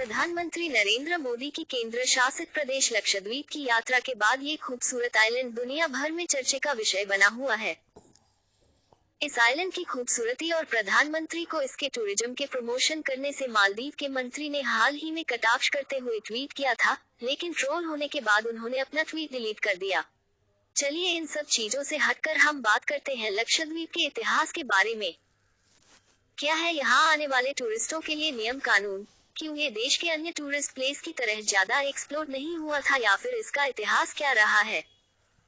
प्रधानमंत्री नरेंद्र मोदी की केंद्र शासित प्रदेश लक्षद्वीप की यात्रा के बाद ये खूबसूरत आइलैंड दुनिया भर में चर्चे का विषय बना हुआ है। इस आइलैंड की खूबसूरती और प्रधानमंत्री को इसके टूरिज्म के प्रमोशन करने से मालदीव के मंत्री ने हाल ही में कटाक्ष करते हुए ट्वीट किया था, लेकिन ट्रोल होने के बाद उन्होंने अपना ट्वीट डिलीट कर दिया। चलिए इन सब चीजों से हटकर हम बात करते हैं लक्षद्वीप के इतिहास के बारे में। क्या है यहाँ आने वाले टूरिस्टों के लिए नियम कानून? क्यों ये देश के अन्य टूरिस्ट प्लेस की तरह ज्यादा एक्सप्लोर नहीं हुआ था, या फिर इसका इतिहास क्या रहा है?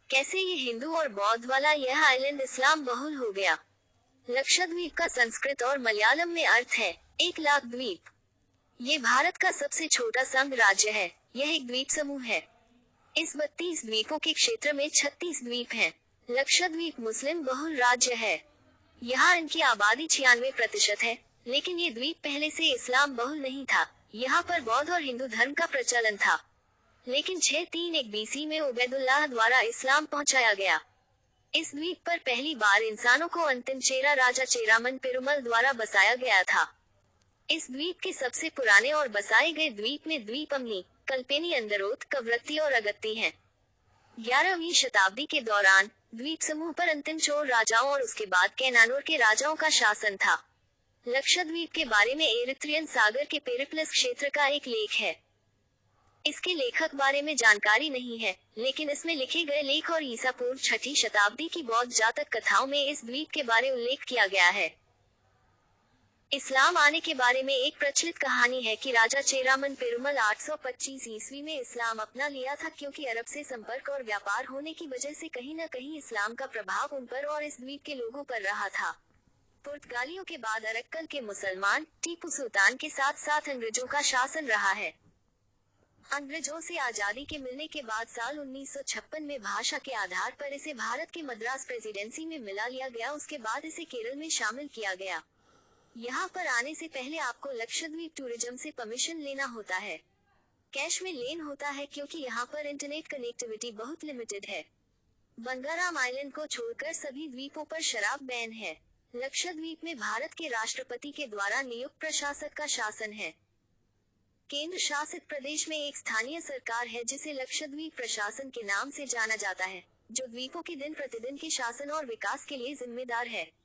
कैसे ये हिंदू और बौद्ध वाला यह आइलैंड इस्लाम बहुल हो गया? लक्षद्वीप का संस्कृत और मलयालम में अर्थ है एक लाख द्वीप। ये भारत का सबसे छोटा संघ राज्य है। यह एक द्वीप समूह है। इस 32 द्वीपों के क्षेत्र में 36 द्वीप हैं। लक्षद्वीप मुस्लिम बहुल राज्य है। यहाँ इनकी आबादी 96% है, लेकिन ये द्वीप पहले से इस्लाम बहुल नहीं था। यहाँ पर बौद्ध और हिंदू धर्म का प्रचलन था, लेकिन 631 बीसी में उबैदुल्लाह द्वारा इस्लाम पहुंचाया गया। इस द्वीप पर पहली बार इंसानों को अंतिम चेरा राजा चेरामन पेरुमल द्वारा बसाया गया था। इस द्वीप के सबसे पुराने और बसाए गए द्वीप में द्वीप अमनी, कल्पेनी, अंदरोत, कवरत्ती और अगत्ती हैं। 11वीं शताब्दी के दौरान द्वीप समूह पर अंतिम चोर राजाओं और उसके बाद कैनानोर के राजाओं का शासन था। लक्षद्वीप के बारे में एरिथ्रियन सागर के पेरिप्लस क्षेत्र का एक लेख है। इसके लेखक बारे में जानकारी नहीं है, लेकिन इसमें लिखे गए लेख और ईसा पूर्व 6ठी शताब्दी की बौद्ध जातक कथाओं में इस द्वीप के बारे उल्लेख किया गया है। इस्लाम आने के बारे में एक प्रचलित कहानी है कि राजा चेरामन पेरुमल 825 ईस्वी में इस्लाम अपना लिया था, क्योंकि अरब से संपर्क और व्यापार होने की वजह से कहीं न कहीं इस्लाम का प्रभाव उन पर और इस द्वीप के लोगों पर रहा था। पुर्तगालियों के बाद अरक्कल के मुसलमान टीपू सुल्तान के साथ साथ अंग्रेजों का शासन रहा है। अंग्रेजों से आजादी के मिलने के बाद साल 1956 में भाषा के आधार पर इसे भारत के मद्रास प्रेसिडेंसी में मिला लिया गया। उसके बाद इसे केरल में शामिल किया गया। यहाँ पर आने से पहले आपको लक्षद्वीप टूरिज्म से परमिशन लेना होता है। कैश में लेन होता है, क्योंकि यहाँ पर इंटरनेट कनेक्टिविटी बहुत लिमिटेड है। बंगाराम आइलैंड को छोड़कर सभी द्वीपों पर शराब बैन है। लक्षद्वीप में भारत के राष्ट्रपति के द्वारा नियुक्त प्रशासक का शासन है। केंद्र शासित प्रदेश में एक स्थानीय सरकार है जिसे लक्षद्वीप प्रशासन के नाम से जाना जाता है, जो द्वीपों के दिन प्रतिदिन के शासन और विकास के लिए जिम्मेदार है।